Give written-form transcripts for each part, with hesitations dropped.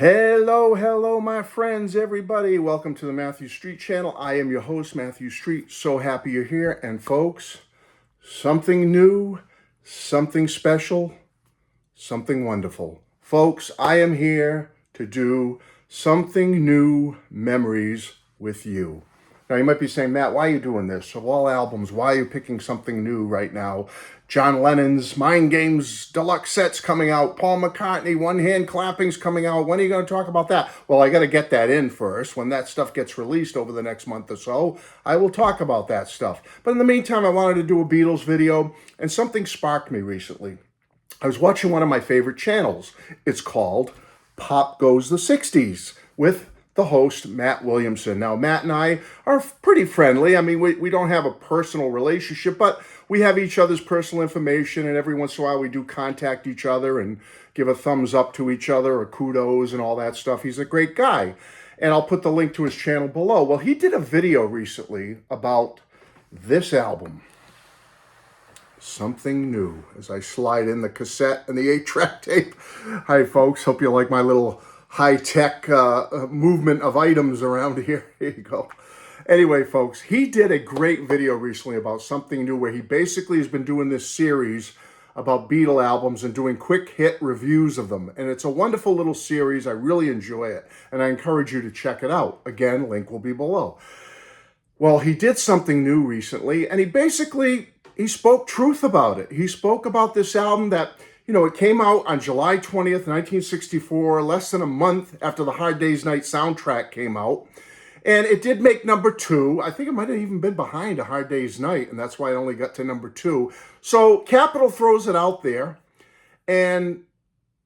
Hello, my friends, everybody. Welcome to the Matthew Street channel. I am your host, Matthew Street. So happy you're here. And folks, something new, something special, something wonderful. Folks, I am here to do something new memories with you. Now, you might be saying, Matt, why are you doing this? Of all albums, why are you picking something new right now? John Lennon's Mind Games deluxe set's coming out. Paul McCartney, One Hand Clapping's coming out. When are you going to talk about that? Well, I got to get that in first. When that stuff gets released over the next month or so, I will talk about that stuff. But in the meantime, I wanted to do a Beatles video, and something sparked me recently. I was watching one of my favorite channels. It's called Pop Goes the 60s with the host, Matt Williamson. Now, Matt and I are pretty friendly. I mean, we don't have a personal relationship, but we have each other's personal information, and every once in a while we do contact each other and give a thumbs up to each other or kudos and all that stuff. He's a great guy. And I'll put the link to his channel below. Well, he did a video recently about this album, Something New, as I slide in the cassette and the 8-track tape. Hi, folks. Hope you like my little high-tech movement of items around here. Here you go. Anyway, folks, he did a great video recently about Something New, where he basically has been doing this series about Beatle albums and doing quick hit reviews of them. And it's a wonderful little series. I really enjoy it, and I encourage you to check it out. Again, link will be below. Well, he did Something New recently, and he spoke truth about it. He spoke about this album that, you know, it came out on July 20th, 1964, less than a month after the Hard Day's Night soundtrack came out. And it did make number 2. I think it might have even been behind A Hard Day's Night, and that's why it only got to number 2. So Capitol throws it out there, and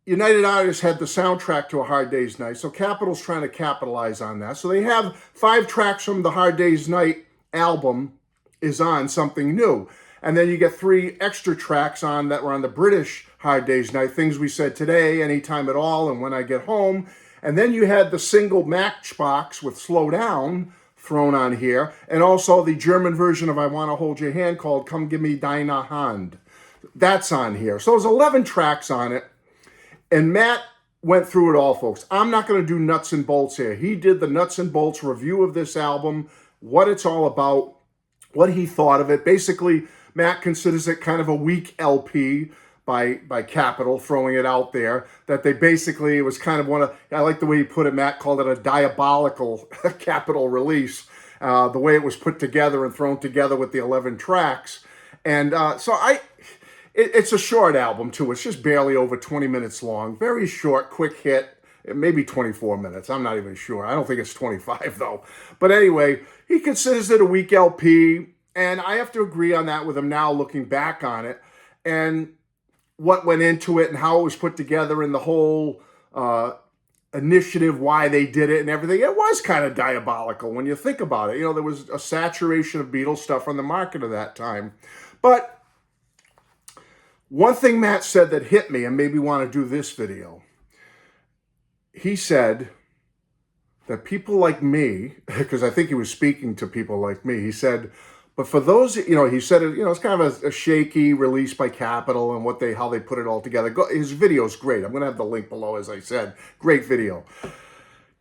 United Artists had the soundtrack to A Hard Day's Night, so Capitol's trying to capitalize on that. So they have 5 tracks from the Hard Day's Night album is on Something New. And then you get 3 extra tracks on that were on the British Hard Day's Night, Things We Said Today, Anytime at All, and When I Get Home. And then you had the single Matchbox with Slow Down thrown on here, and also the German version of I Want to Hold Your Hand called Come Give Me Deine Hand. That's on here. So there's 11 tracks on it, and Matt went through it all, folks. I'm not going to do nuts and bolts here. He did the nuts and bolts review of this album, what it's all about, what he thought of it. Basically, Matt considers it kind of a weak LP by Capitol, throwing it out there, that they basically, it was kind of I like the way he put it, Matt called it a diabolical Capitol release, the way it was put together and thrown together with the 11 tracks. And it's a short album too. It's just barely over 20 minutes long, very short, quick hit, maybe 24 minutes. I'm not even sure. I don't think it's 25 though. But anyway, he considers it a weak LP. And I have to agree on that with him now, looking back on it and what went into it and how it was put together and the whole initiative, why they did it and everything. It was kind of diabolical when you think about it. You know, there was a saturation of Beatles stuff on the market at that time. But one thing Matt said that hit me and made me want to do this video, he said that people like me, because I think he was speaking to people like me, he said, but for those, you know, he said it, you know, it's kind of a shaky release by Capitol and how they put it all together. His video's great. I'm going to have the link below, as I said. Great video.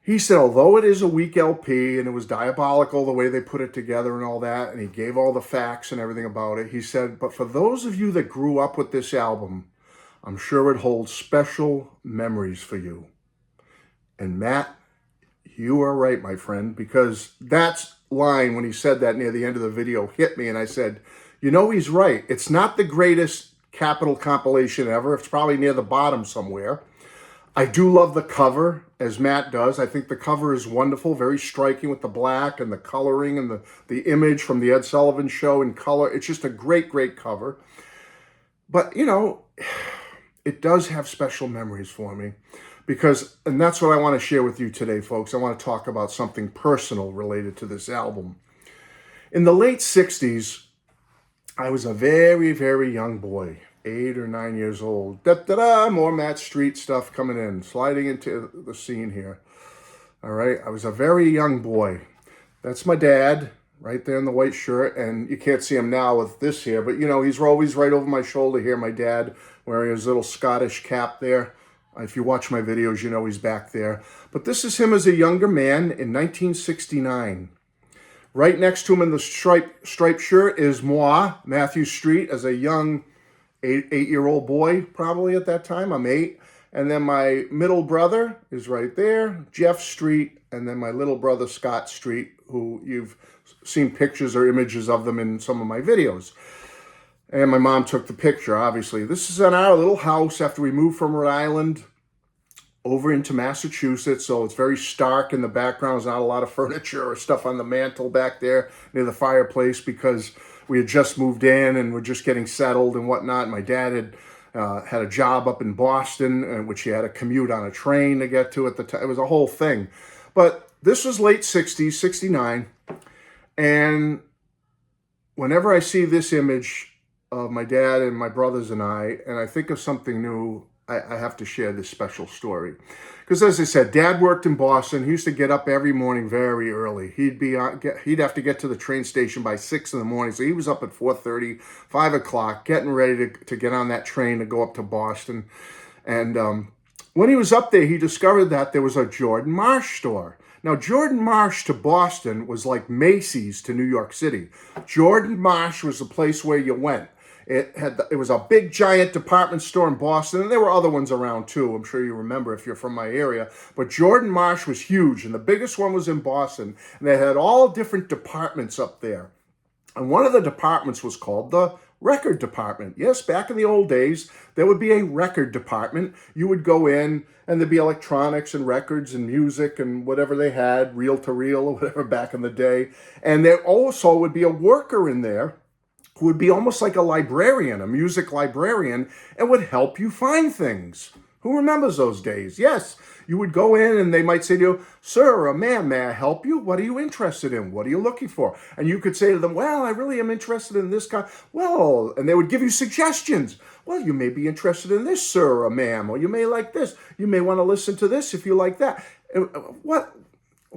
He said, although it is a weak LP and it was diabolical the way they put it together and all that, and he gave all the facts and everything about it, he said, but for those of you that grew up with this album, I'm sure it holds special memories for you. And Matt, you are right, my friend, because that's line when he said that near the end of the video hit me, and I said, you know, he's right. It's not the greatest Capitol compilation ever. It's probably near the bottom somewhere. I do love the cover, as Matt does. I think the cover is wonderful, very striking with the black and the coloring and the image from the Ed Sullivan Show in color. It's just a great, great cover. But, you know, it does have special memories for me. Because, and that's what I want to share with you today, folks. I want to talk about something personal related to this album. In the late 60s, I was a very, very young boy, 8 or 9 years old. More Matt Street stuff coming in, sliding into the scene here. All right, I was a very young boy. That's my dad, right there in the white shirt, and you can't see him now with this here, but you know, he's always right over my shoulder here, my dad, wearing his little Scottish cap there. If you watch my videos, you know he's back there. But this is him as a younger man in 1969. Right next to him in the striped shirt is moi, Matthew Street, as a young eight-year-old boy, probably at that time. I'm 8. And then my middle brother is right there, Jeff Street, and then my little brother, Scott Street, who you've seen pictures or images of them in some of my videos. And my mom took the picture, obviously. This is in our little house after we moved from Rhode Island over into Massachusetts, so it's very stark in the background. There's not a lot of furniture or stuff on the mantle back there near the fireplace because we had just moved in and we're just getting settled and whatnot. My dad had a job up in Boston, which he had to commute on a train to get to at the time. It was a whole thing. But this was late 60s, 69, and whenever I see this image of my dad and my brothers and I think of something new, I have to share this special story. Because as I said, Dad worked in Boston. He used to get up every morning very early. He'd have to get to the train station by 6 in the morning. So he was up at 4:30, 5 o'clock, getting ready to get on that train to go up to Boston. And when he was up there, he discovered that there was a Jordan Marsh store. Now, Jordan Marsh to Boston was like Macy's to New York City. Jordan Marsh was the place where you went. It was a big, giant department store in Boston, and there were other ones around too. I'm sure you remember if you're from my area. But Jordan Marsh was huge, and the biggest one was in Boston. And they had all different departments up there. And one of the departments was called the record department. Yes, back in the old days, there would be a record department. You would go in, and there'd be electronics and records and music and whatever they had, reel to reel or whatever back in the day. And there also would be a worker in there who would be almost like a librarian, a music librarian, and would help you find things. Who remembers those days? Yes, you would go in and they might say to you, "Sir or ma'am, may I help you? What are you interested in? What are you looking for?" And you could say to them, "Well, I really am interested in this guy." Well, and they would give you suggestions. "Well, you may be interested in this, sir or ma'am, or you may like this. You may want to listen to this if you like that."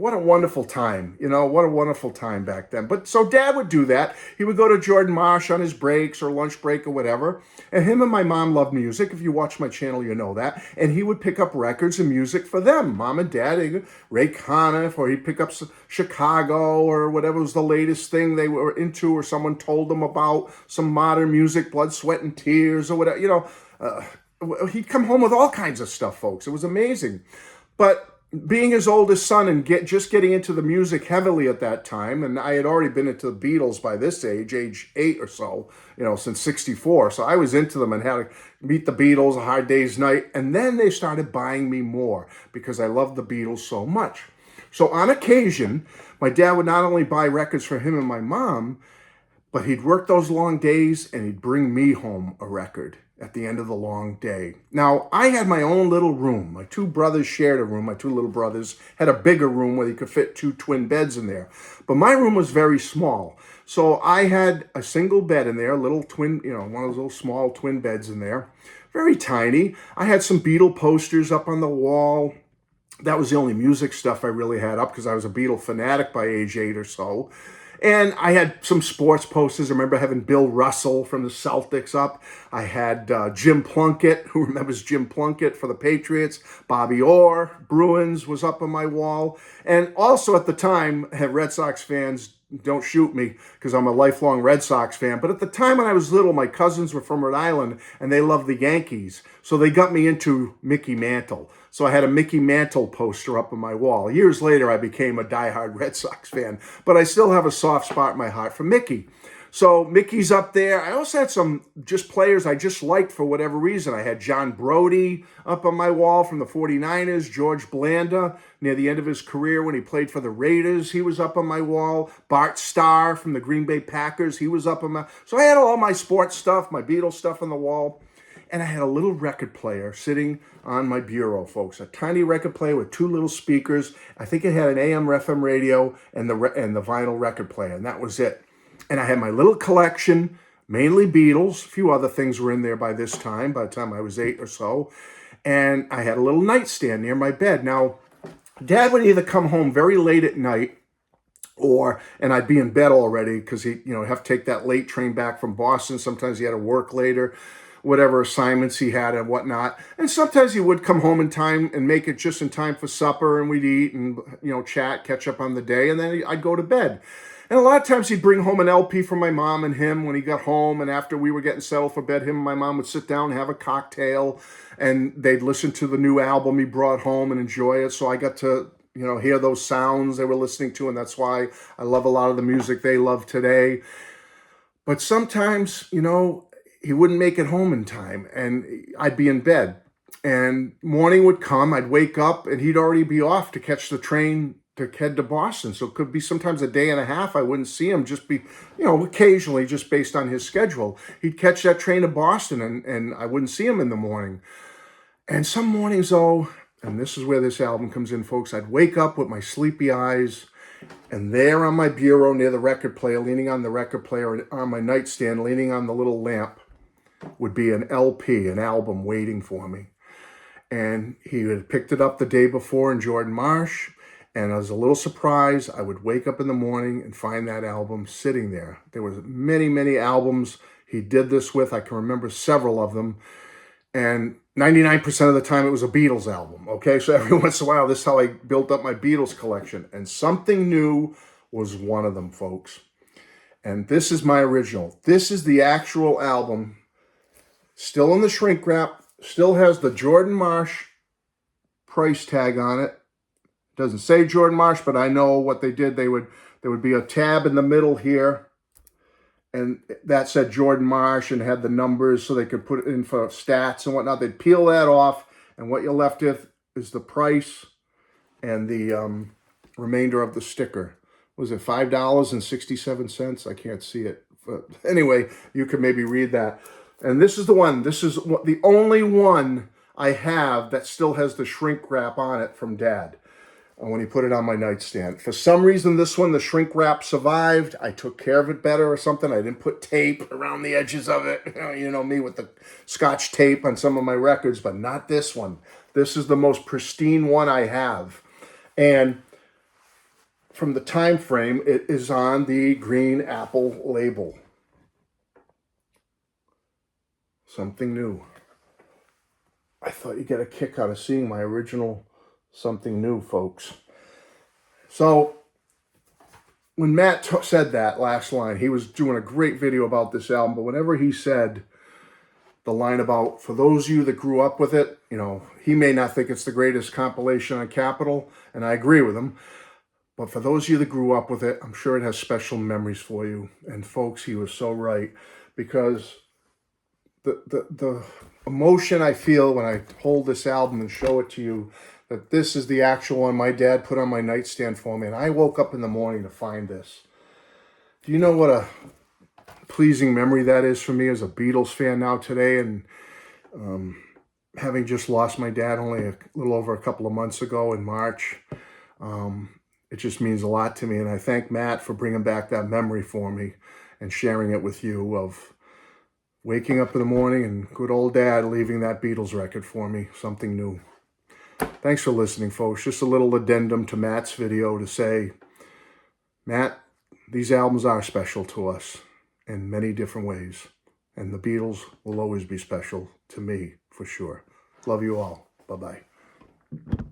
What a wonderful time, what a wonderful time back then. But so Dad would do that. He would go to Jordan Marsh on his breaks or lunch break or whatever. And him and my mom loved music. If you watch my channel, you know that. And he would pick up records and music for them. Mom and Dad, Ray Conniff, or he'd pick up Chicago or whatever was the latest thing they were into or someone told them about, some modern music, Blood, Sweat, and Tears or whatever. He'd come home with all kinds of stuff, folks. It was amazing. But being his oldest son and just getting into the music heavily at that time, and I had already been into the Beatles by this age 8 or so, since 64. So I was into them and had to meet the Beatles, A Hard Day's Night. And then they started buying me more because I loved the Beatles so much. So on occasion, my dad would not only buy records for him and my mom, but he'd work those long days and he'd bring me home a record at the end of the long day. Now, I had my own little room. My 2 brothers shared a room. My 2 little brothers had a bigger room where they could fit 2 twin beds in there. But my room was very small. So I had a single bed in there, a little twin, one of those little small twin beds in there. Very tiny. I had some Beatle posters up on the wall. That was the only music stuff I really had up because I was a Beatle fanatic by age 8 or so. And I had some sports posters. I remember having Bill Russell from the Celtics up. I had Jim Plunkett, who remembers Jim Plunkett for the Patriots. Bobby Orr, Bruins, was up on my wall. And also at the time, had Red Sox fans, don't shoot me because I'm a lifelong Red Sox fan. But at the time when I was little, my cousins were from Rhode Island and they loved the Yankees. So they got me into Mickey Mantle. So I had a Mickey Mantle poster up on my wall. Years later, I became a diehard Red Sox fan. But I still have a soft spot in my heart for Mickey. So Mickey's up there. I also had some just players I just liked for whatever reason. I had John Brody up on my wall from the 49ers. George Blanda, near the end of his career when he played for the Raiders, he was up on my wall. Bart Starr from the Green Bay Packers, he was up on my... So I had all my sports stuff, my Beatles stuff on the wall. And I had a little record player sitting on my bureau, folks. A tiny record player with 2 little speakers. I think it had an AM/FM radio and the vinyl record player, and that was it. And I had my little collection, mainly Beatles. A few other things were in there by the time I was 8 or so. And I had a little nightstand near my bed. Now, Dad would either come home very late at night, and I'd be in bed already because he'd have to take that late train back from Boston. Sometimes he had to work later. whatever assignments he had and whatnot. And sometimes he would come home in time and make it just in time for supper, and we'd eat and, chat, catch up on the day, and then I'd go to bed. And a lot of times he'd bring home an LP from my mom and him when he got home, and after we were getting settled for bed, him and my mom would sit down and have a cocktail, and they'd listen to the new album he brought home and enjoy it. So I got to, hear those sounds they were listening to, and that's why I love a lot of the music they love today. But sometimes, he wouldn't make it home in time, and I'd be in bed. And morning would come, I'd wake up, and he'd already be off to catch the train to head to Boston. So it could be sometimes a day and a half I wouldn't see him, just be, occasionally, just based on his schedule. He'd catch that train to Boston, and I wouldn't see him in the morning. And some mornings, though, and this is where this album comes in, folks, I'd wake up with my sleepy eyes, and there on my bureau near the record player, leaning on the record player, on my nightstand, leaning on the little lamp, would be an LP, an album waiting for me. And he had picked it up the day before in Jordan Marsh, and I was a little surprised. I would wake up in the morning and find that album sitting there. There was many, many albums he did this with. I can remember several of them. And 99% of the time it was a Beatles album, okay? So every once in a while, this is how I built up my Beatles collection. And Something New was one of them, folks. And this is my original. This is the actual album, still in the shrink wrap, still has the Jordan Marsh price tag on it. Doesn't say Jordan Marsh, but I know what they did. There would be a tab in the middle here, and that said Jordan Marsh and had the numbers so they could put it in for stats and whatnot. They'd peel that off, and what you're left with is the price and the remainder of the sticker. Was it $5.67? I can't see it. But anyway, you could maybe read that. And this is the one. This is the only one I have that still has the shrink wrap on it from Dad when he put it on my nightstand. For some reason, this one, the shrink wrap survived. I took care of it better or something. I didn't put tape around the edges of it. You know me with the Scotch tape on some of my records, but not this one. This is the most pristine one I have. And from the time frame, it is on the green apple label. Something New. I thought you'd get a kick out of seeing my original Something New, folks. So when Matt said that last line, he was doing a great video about this album, but whenever he said the line about, for those of you that grew up with it, he may not think it's the greatest compilation on Capitol, and I agree with him, but for those of you that grew up with it, I'm sure it has special memories for you. And folks, he was so right, because the emotion I feel when I hold this album and show it to you, that this is the actual one my dad put on my nightstand for me, and I woke up in the morning to find this. Do you know what a pleasing memory that is for me as a Beatles fan now today? And having just lost my dad only a little over a couple of months ago in March, it just means a lot to me. And I thank Matt for bringing back that memory for me and sharing it with you of waking up in the morning and good old Dad leaving that Beatles record for me, Something New. Thanks for listening, folks. Just a little addendum to Matt's video to say, Matt, these albums are special to us in many different ways. And the Beatles will always be special to me, for sure. Love you all. Bye-bye.